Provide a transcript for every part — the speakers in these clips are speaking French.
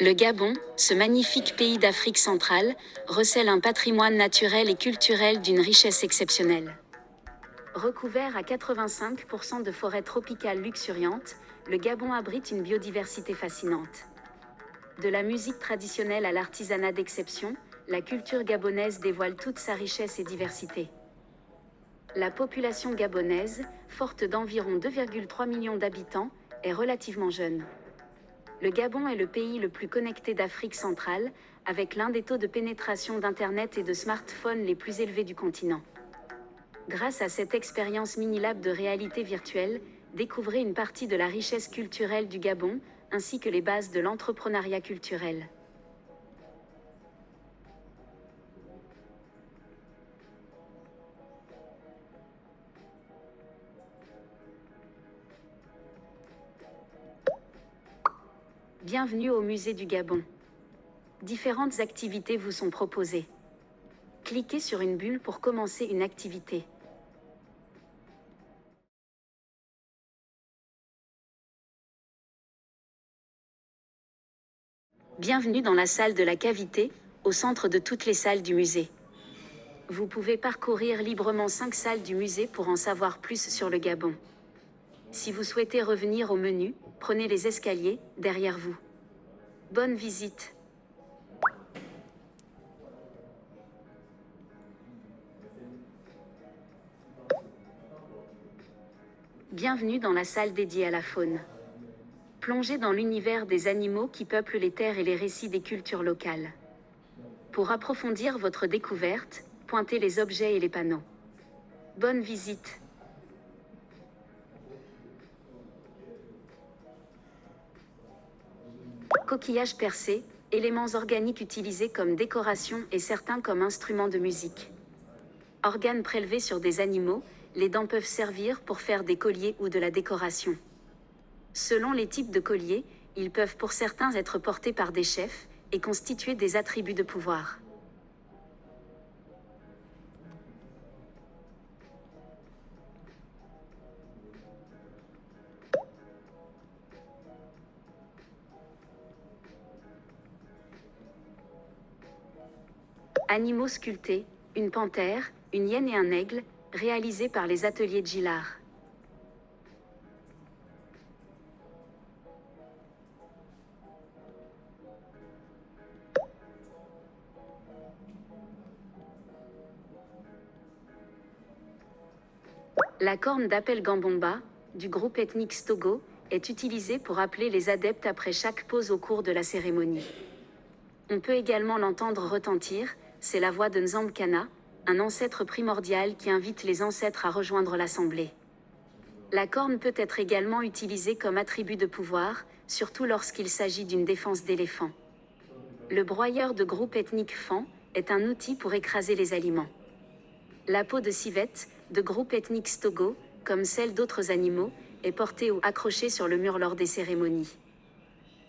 Le Gabon, ce magnifique pays d'Afrique centrale, recèle un patrimoine naturel et culturel d'une richesse exceptionnelle. Recouvert à 85% de forêts tropicales luxuriantes, le Gabon abrite une biodiversité fascinante. De la musique traditionnelle à l'artisanat d'exception, la culture gabonaise dévoile toute sa richesse et diversité. La population gabonaise, forte d'environ 2,3 millions d'habitants, est relativement jeune. Le Gabon est le pays le plus connecté d'Afrique centrale, avec l'un des taux de pénétration d'Internet et de smartphones les plus élevés du continent. Grâce à cette expérience mini-lab de réalité virtuelle, découvrez une partie de la richesse culturelle du Gabon, ainsi que les bases de l'entrepreneuriat culturel. Bienvenue au musée du Gabon. Différentes activités vous sont proposées. Cliquez sur une bulle pour commencer une activité. Bienvenue dans la salle de la cavité, au centre de toutes les salles du musée. Vous pouvez parcourir librement 5 salles du musée pour en savoir plus sur le Gabon. Si vous souhaitez revenir au menu, prenez les escaliers, derrière vous. Bonne visite. Bienvenue dans la salle dédiée à la faune. Plongez dans l'univers des animaux qui peuplent les terres et les récits des cultures locales. Pour approfondir votre découverte, pointez les objets et les panneaux. Bonne visite. Coquillages percés, éléments organiques utilisés comme décoration et certains comme instruments de musique. Organes prélevés sur des animaux, les dents peuvent servir pour faire des colliers ou de la décoration. Selon les types de colliers, ils peuvent pour certains être portés par des chefs et constituer des attributs de pouvoir. Animaux sculptés, une panthère, une hyène et un aigle, réalisés par les ateliers de Gillard. La corne d'appel Gambomba, du groupe ethnique Stogo, est utilisée pour appeler les adeptes après chaque pause au cours de la cérémonie. On peut également l'entendre retentir, c'est la voix de Nzambkana, un ancêtre primordial qui invite les ancêtres à rejoindre l'assemblée. La corne peut être également utilisée comme attribut de pouvoir, surtout lorsqu'il s'agit d'une défense d'éléphant. Le broyeur de groupe ethnique Fan est un outil pour écraser les aliments. La peau de civette, de groupe ethnique Stogo, comme celle d'autres animaux, est portée ou accrochée sur le mur lors des cérémonies.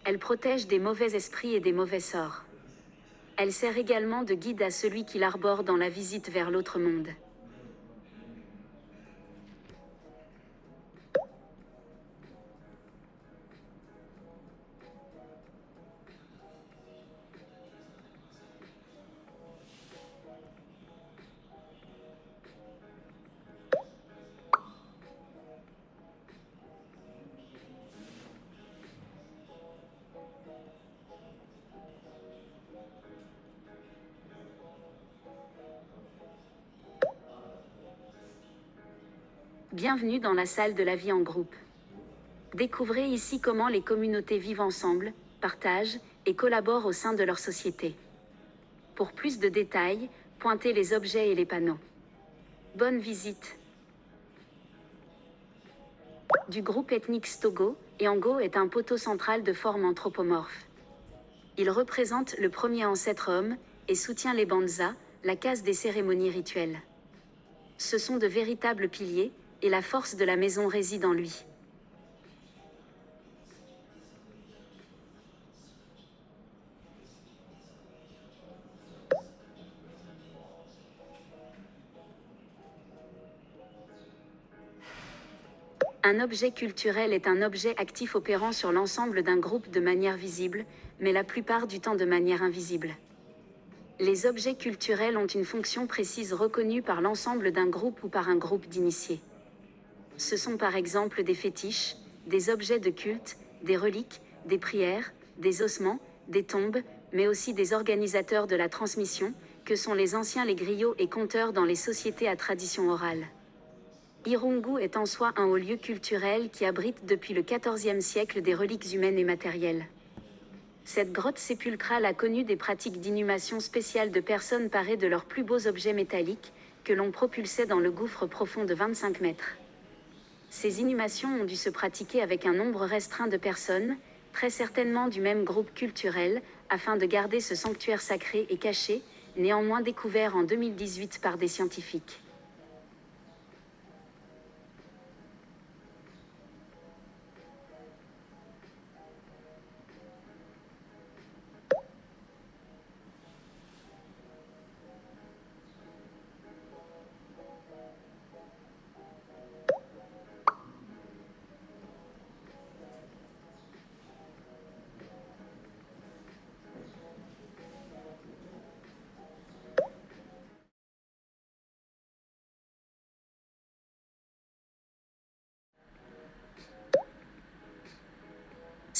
Elle protège des mauvais esprits et des mauvais sorts. Elle sert également de guide à celui qui l'arbore dans la visite vers l'autre monde. Bienvenue dans la salle de la vie en groupe. Découvrez ici comment les communautés vivent ensemble, partagent et collaborent au sein de leur société. Pour plus de détails, pointez les objets et les panneaux. Bonne visite. Du groupe ethnique Stogo, Eango est un poteau central de forme anthropomorphe. Il représente le premier ancêtre homme et soutient les banzas, la case des cérémonies rituelles. Ce sont de véritables piliers, et la force de la maison réside en lui. Un objet culturel est un objet actif opérant sur l'ensemble d'un groupe de manière visible, mais la plupart du temps de manière invisible. Les objets culturels ont une fonction précise reconnue par l'ensemble d'un groupe ou par un groupe d'initiés. Ce sont par exemple des fétiches, des objets de culte, des reliques, des prières, des ossements, des tombes, mais aussi des organisateurs de la transmission, que sont les anciens les griots et conteurs dans les sociétés à tradition orale. Irungu est en soi un haut lieu culturel qui abrite depuis le XIVe siècle des reliques humaines et matérielles. Cette grotte sépulcrale a connu des pratiques d'inhumation spéciales de personnes parées de leurs plus beaux objets métalliques, que l'on propulsait dans le gouffre profond de 25 mètres. Ces inhumations ont dû se pratiquer avec un nombre restreint de personnes, très certainement du même groupe culturel, afin de garder ce sanctuaire sacré et caché, néanmoins découvert en 2018 par des scientifiques.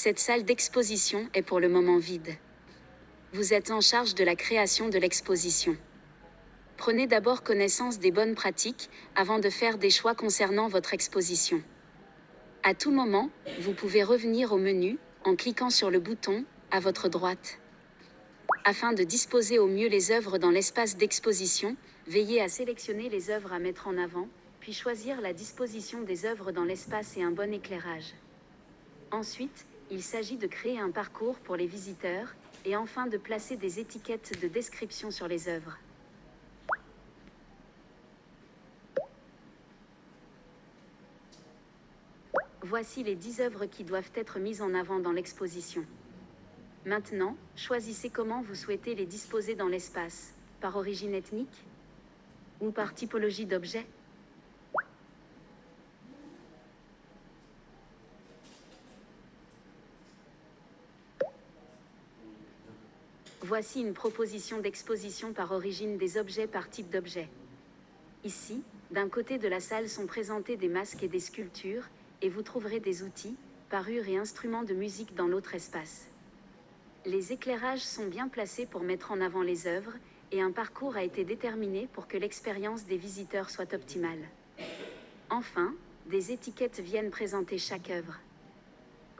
Cette salle d'exposition est pour le moment vide. Vous êtes en charge de la création de l'exposition. Prenez d'abord connaissance des bonnes pratiques avant de faire des choix concernant votre exposition. À tout moment, vous pouvez revenir au menu en cliquant sur le bouton à votre droite. Afin de disposer au mieux les œuvres dans l'espace d'exposition, veillez à sélectionner les œuvres à mettre en avant, puis choisir la disposition des œuvres dans l'espace et un bon éclairage. Ensuite, il s'agit de créer un parcours pour les visiteurs, et enfin de placer des étiquettes de description sur les œuvres. Voici les 10 œuvres qui doivent être mises en avant dans l'exposition. Maintenant, choisissez comment vous souhaitez les disposer dans l'espace, par origine ethnique ou par typologie d'objet. Voici une proposition d'exposition par origine des objets par type d'objet. Ici, d'un côté de la salle sont présentés des masques et des sculptures, et vous trouverez des outils, parures et instruments de musique dans l'autre espace. Les éclairages sont bien placés pour mettre en avant les œuvres, et un parcours a été déterminé pour que l'expérience des visiteurs soit optimale. Enfin, des étiquettes viennent présenter chaque œuvre.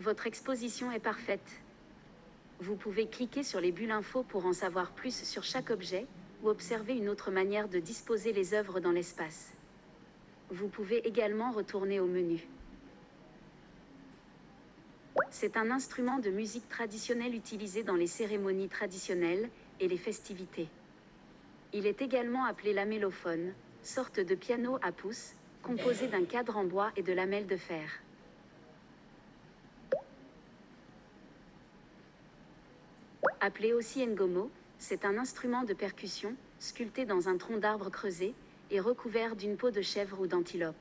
Votre exposition est parfaite. Vous pouvez cliquer sur les bulles info pour en savoir plus sur chaque objet, ou observer une autre manière de disposer les œuvres dans l'espace. Vous pouvez également retourner au menu. C'est un instrument de musique traditionnelle utilisé dans les cérémonies traditionnelles et les festivités. Il est également appelé lamellophone, sorte de piano à pouce, composé d'un cadre en bois et de lamelles de fer. Appelé aussi ngomo, c'est un instrument de percussion, sculpté dans un tronc d'arbre creusé, et recouvert d'une peau de chèvre ou d'antilope.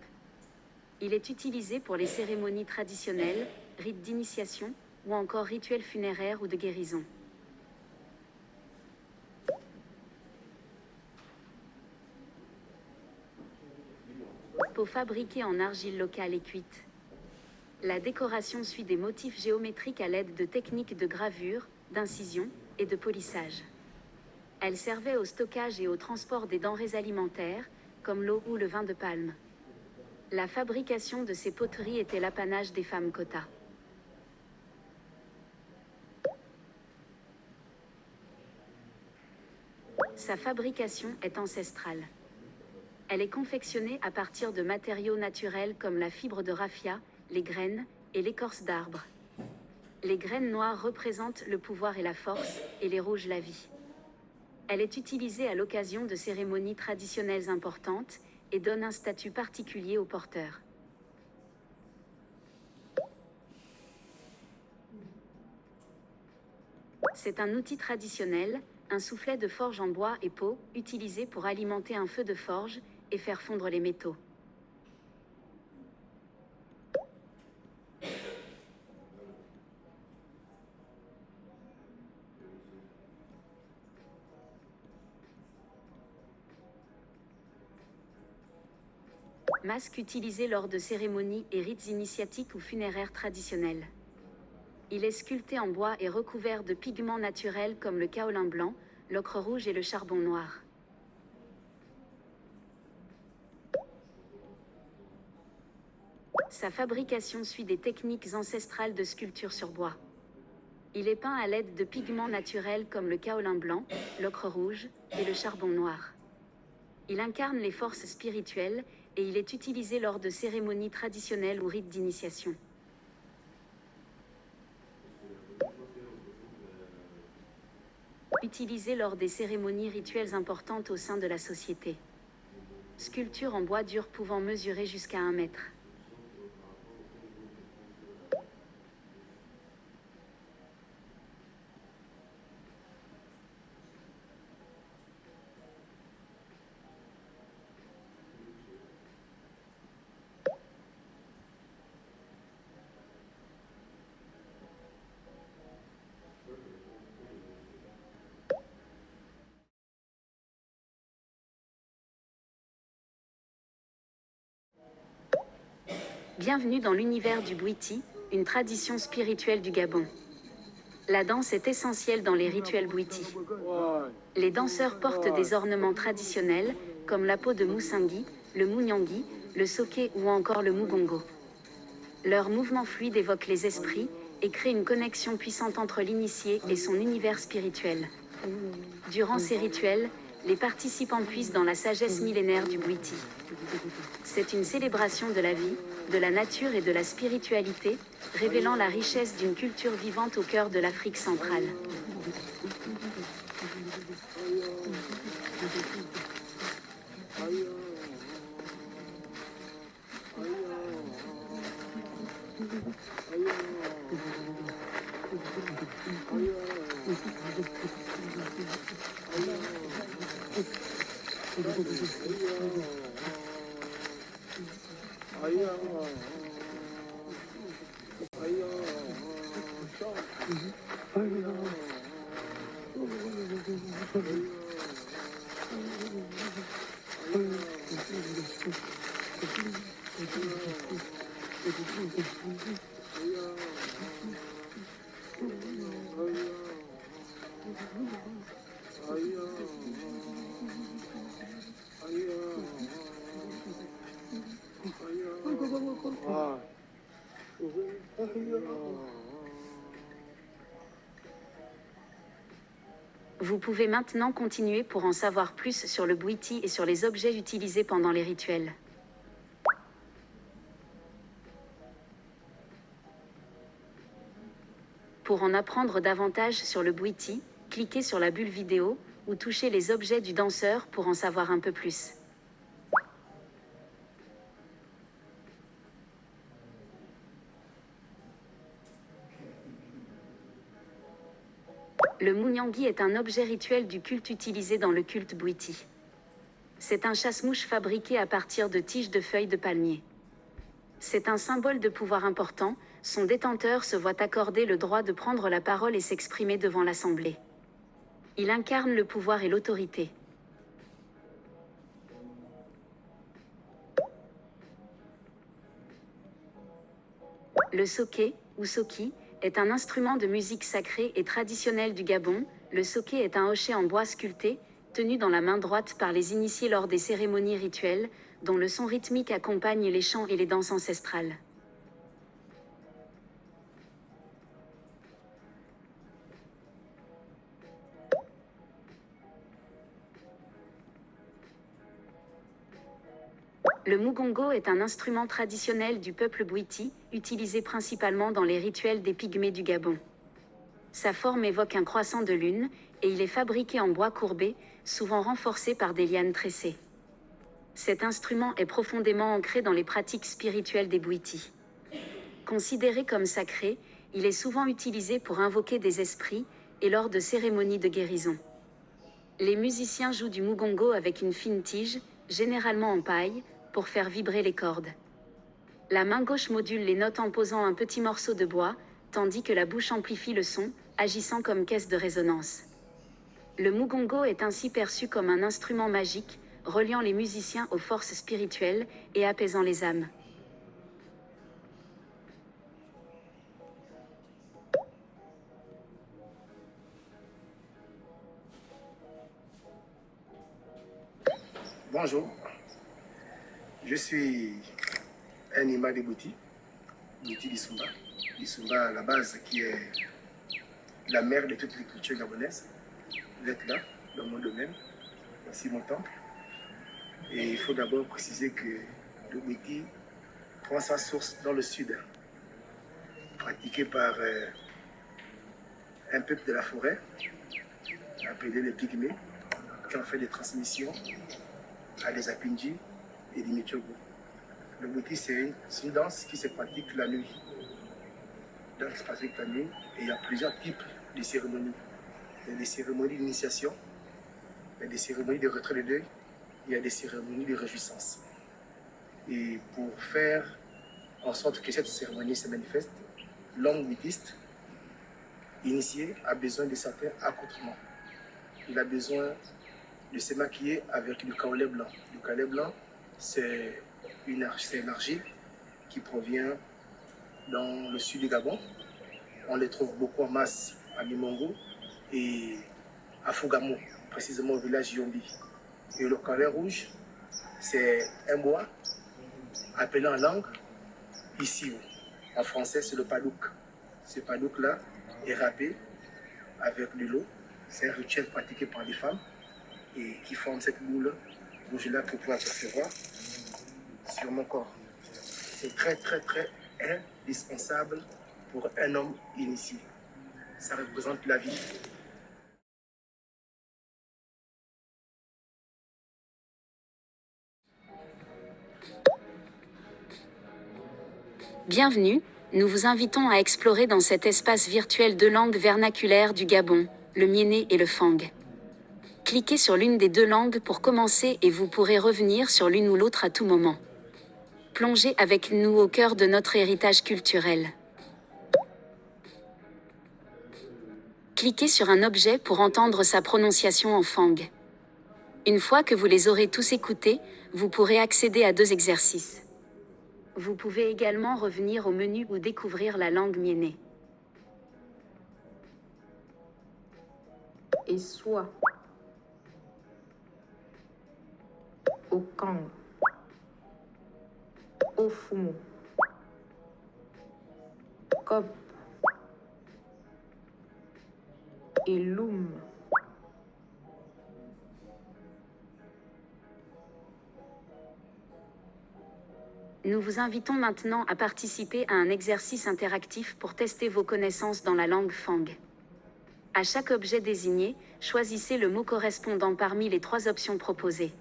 Il est utilisé pour les cérémonies traditionnelles, rites d'initiation, ou encore rituels funéraires ou de guérison. Peau fabriquée en argile locale et cuite. La décoration suit des motifs géométriques à l'aide de techniques de gravure, d'incision et de polissage. Elle servait au stockage et au transport des denrées alimentaires, comme l'eau ou le vin de palme. La fabrication de ces poteries était l'apanage des femmes Kota. Sa fabrication est ancestrale. Elle est confectionnée à partir de matériaux naturels comme la fibre de raffia, les graines et l'écorce d'arbre. Les graines noires représentent le pouvoir et la force, et les rouges la vie. Elle est utilisée à l'occasion de cérémonies traditionnelles importantes, et donne un statut particulier aux porteurs. C'est un outil traditionnel, un soufflet de forge en bois et peau, utilisé pour alimenter un feu de forge et faire fondre les métaux. Masque utilisé lors de cérémonies et rites initiatiques ou funéraires traditionnels. Il est sculpté en bois et recouvert de pigments naturels comme le kaolin blanc, l'ocre rouge et le charbon noir. Sa fabrication suit des techniques ancestrales de sculpture sur bois. Il est peint à l'aide de pigments naturels comme le kaolin blanc, l'ocre rouge et le charbon noir. Il incarne les forces spirituelles et il est utilisé lors de cérémonies traditionnelles ou rites d'initiation. Utilisé lors des cérémonies rituelles importantes au sein de la société. Sculpture en bois dur pouvant mesurer jusqu'à 1 mètre. Bienvenue dans l'univers du Bwiti, une tradition spirituelle du Gabon. La danse est essentielle dans les rituels Bwiti. Les danseurs portent des ornements traditionnels, comme la peau de moussingi, le mounyangi, le soké ou encore le mugongo. Leurs mouvements fluides évoquent les esprits et créent une connexion puissante entre l'initié et son univers spirituel. Durant ces rituels, les participants puisent dans la sagesse millénaire du Bwiti. C'est une célébration de la vie, de la nature et de la spiritualité, révélant la richesse d'une culture vivante au cœur de l'Afrique centrale. Vous pouvez maintenant continuer pour en savoir plus sur le Bwiti et sur les objets utilisés pendant les rituels. Pour en apprendre davantage sur le Bwiti, cliquez sur la bulle vidéo ou touchez les objets du danseur pour en savoir un peu plus. Le mounyangi est un objet rituel du culte utilisé dans le culte Bwiti. C'est un chasse-mouche fabriqué à partir de tiges de feuilles de palmier. C'est un symbole de pouvoir important, son détenteur se voit accorder le droit de prendre la parole et s'exprimer devant l'Assemblée. Il incarne le pouvoir et l'autorité. Le soké, ou soki, est un instrument de musique sacré et traditionnel du Gabon. Le soké est un hochet en bois sculpté, tenu dans la main droite par les initiés lors des cérémonies rituelles, dont le son rythmique accompagne les chants et les danses ancestrales. Le mugongo est un instrument traditionnel du peuple Bwiti, utilisé principalement dans les rituels des pygmées du Gabon. Sa forme évoque un croissant de lune, et il est fabriqué en bois courbé, souvent renforcé par des lianes tressées. Cet instrument est profondément ancré dans les pratiques spirituelles des Bwiti. Considéré comme sacré, il est souvent utilisé pour invoquer des esprits, et lors de cérémonies de guérison. Les musiciens jouent du mugongo avec une fine tige, généralement en paille, pour faire vibrer les cordes. La main gauche module les notes en posant un petit morceau de bois, tandis que la bouche amplifie le son, agissant comme caisse de résonance. Le mugongo est ainsi perçu comme un instrument magique, reliant les musiciens aux forces spirituelles et apaisant les âmes. Bonjour, je suis un Ima de Bouti d'Issumba. L'Issumba à la base qui est la mère de toutes les cultures gabonaises. Vous êtes là, dans mon domaine, voici mon temple. Et il faut d'abord préciser que le Bouti prend sa source dans le sud, pratiqué par un peuple de la forêt, appelé les Pygmées, qui ont fait des transmissions à des Apindji et des Michogo. Le Bouti, c'est une danse qui se pratique la nuit. Danse qui se pratique la nuit, et il y a plusieurs types de cérémonies. Il y a des cérémonies d'initiation, il y a des cérémonies de retrait de deuil, il y a des cérémonies de réjouissance. Et pour faire en sorte que cette cérémonie se manifeste, l'homme bouddhiste initié a besoin de certains accoutrements. Il a besoin de se maquiller avec du kaolé blanc. Le kaolé blanc, c'est une argile qui provient dans le sud du Gabon. On les trouve beaucoup en masse à Limongo et à Fugamo, précisément au village Yombi. Et le kaolé rouge, c'est un bois appelé en langue ici. En français, c'est le padouk. Ce padouk-là est râpé avec de l'eau. C'est un rituel pratiqué par les femmes et qui forme cette boule rouge-là que vous pouvez apercevoir sur mon corps. C'est très, très, très indispensable pour un homme initié. Ça représente la vie. Bienvenue, nous vous invitons à explorer dans cet espace virtuel deux langues vernaculaires du Gabon, le miéné et le fang. Cliquez sur l'une des deux langues pour commencer et vous pourrez revenir sur l'une ou l'autre à tout moment. Plongez avec nous au cœur de notre héritage culturel. Cliquez sur un objet pour entendre sa prononciation en fang. Une fois que vous les aurez tous écoutés, vous pourrez accéder à deux exercices. Vous pouvez également revenir au menu ou découvrir la langue miéné. Et soit au Kang, au Fumu, Kop et Loum. Nous vous invitons maintenant à participer à un exercice interactif pour tester vos connaissances dans la langue fang. À chaque objet désigné, choisissez le mot correspondant parmi les trois options proposées.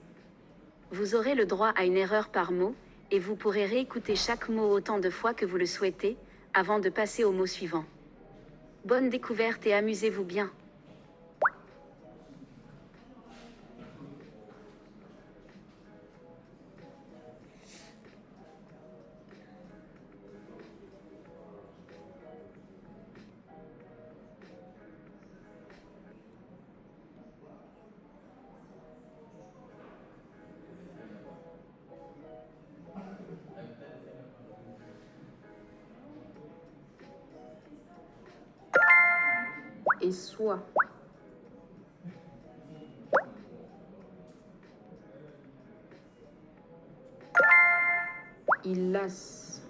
Vous aurez le droit à une erreur par mot, et vous pourrez réécouter chaque mot autant de fois que vous le souhaitez, avant de passer au mot suivant. Bonne découverte et amusez-vous bien. Et soit Ilas,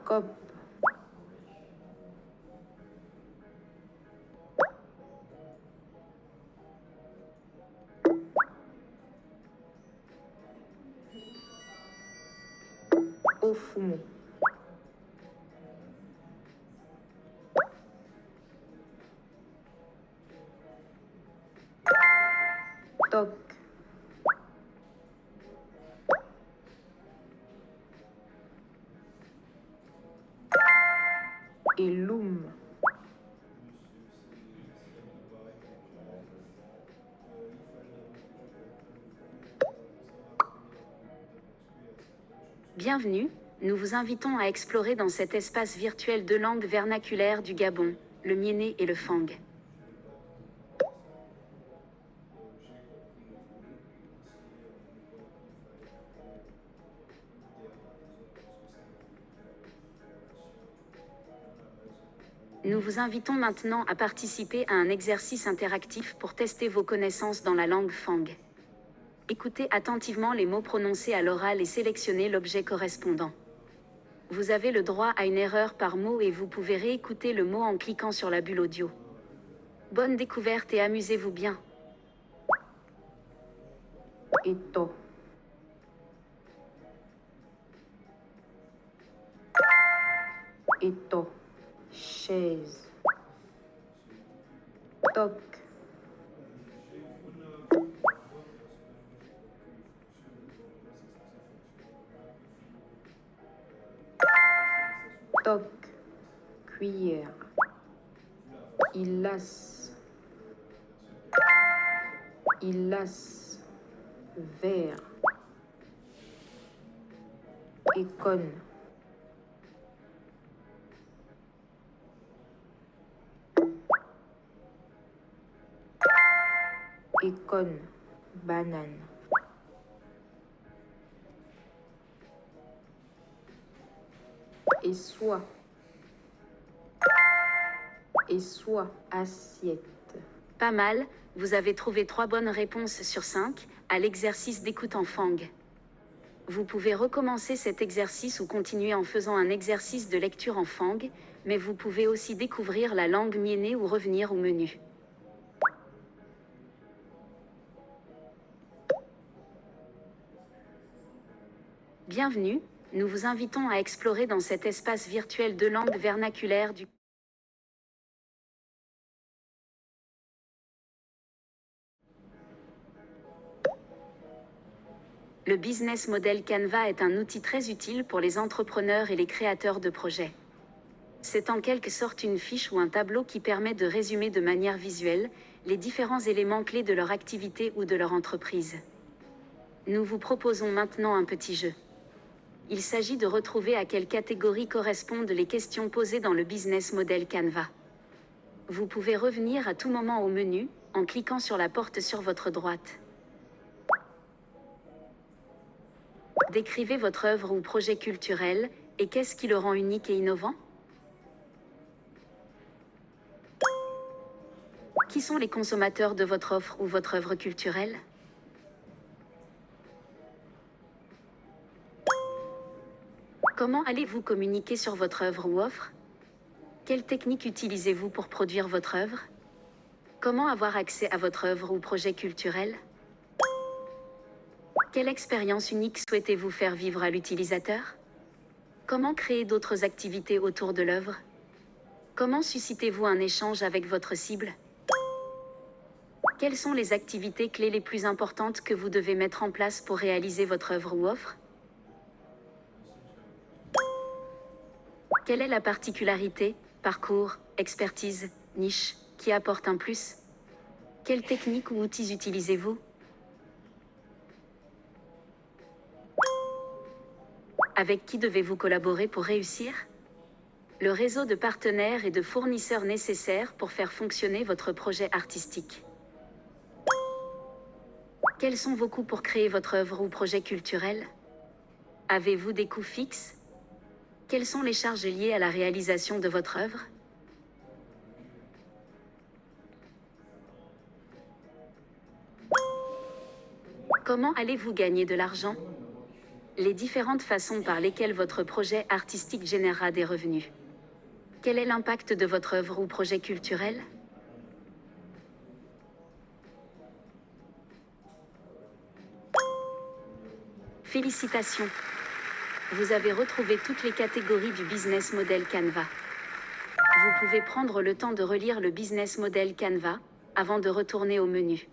Kop, au Fumu, Tok et Loum. Bienvenue, Nous vous invitons à explorer dans cet espace virtuel deux langues vernaculaires du Gabon, le Miéné et le Fang. Nous vous invitons maintenant à participer à un exercice interactif pour tester vos connaissances dans la langue Fang. Écoutez attentivement les mots prononcés à l'oral et sélectionnez l'objet correspondant. Vous avez le droit à une erreur par mot et vous pouvez réécouter le mot en cliquant sur la bulle audio. Bonne découverte et amusez-vous bien. Étau. Étau. Chaise. Toc. Toc. Cuillère. Ilas. Ilas. Verre. Éconne. Éconne. Banane. Essoie. Essoie. Assiette. Pas mal, vous avez trouvé 3 bonnes réponses sur 5 à l'exercice d'écoute en Fang. Vous pouvez recommencer cet exercice ou continuer en faisant un exercice de lecture en Fang, mais vous pouvez aussi découvrir la langue Miéné ou revenir au menu. Bienvenue, nous vous invitons à explorer dans cet espace virtuel deux langues vernaculaires du Le business model Canva est un outil très utile pour les entrepreneurs et les créateurs de projets. C'est en quelque sorte une fiche ou un tableau qui permet de résumer de manière visuelle les différents éléments clés de leur activité ou de leur entreprise. Nous vous proposons maintenant un petit jeu. Il s'agit de retrouver à quelle catégorie correspondent les questions posées dans le business model Canva. Vous pouvez revenir à tout moment au menu, en cliquant sur la porte sur votre droite. Décrivez votre œuvre ou projet culturel, et qu'est-ce qui le rend unique et innovant? Qui sont les consommateurs de votre offre ou votre œuvre culturelle? Comment allez-vous communiquer sur votre œuvre ou offre? Quelle technique utilisez-vous pour produire votre œuvre? Comment avoir accès à votre œuvre ou projet culturel? Quelle expérience unique souhaitez-vous faire vivre à l'utilisateur? Comment créer d'autres activités autour de l'œuvre? Comment suscitez-vous un échange avec votre cible? Quelles sont les activités clés les plus importantes que vous devez mettre en place pour réaliser votre œuvre ou offre? Quelle est la particularité, parcours, expertise, niche, qui apporte un plus? Quelles techniques ou outils utilisez-vous? Avec qui devez-vous collaborer pour réussir? Le réseau de partenaires et de fournisseurs nécessaires pour faire fonctionner votre projet artistique. Quels sont vos coûts pour créer votre œuvre ou projet culturel? Avez-vous des coûts fixes? Quelles sont les charges liées à la réalisation de votre œuvre? Comment allez-vous gagner de l'argent? Les différentes façons par lesquelles votre projet artistique générera des revenus. Quel est l'impact de votre œuvre ou projet culturel? Félicitations! Vous avez retrouvé toutes les catégories du business model Canva. Vous pouvez prendre le temps de relire le business model Canva avant de retourner au menu.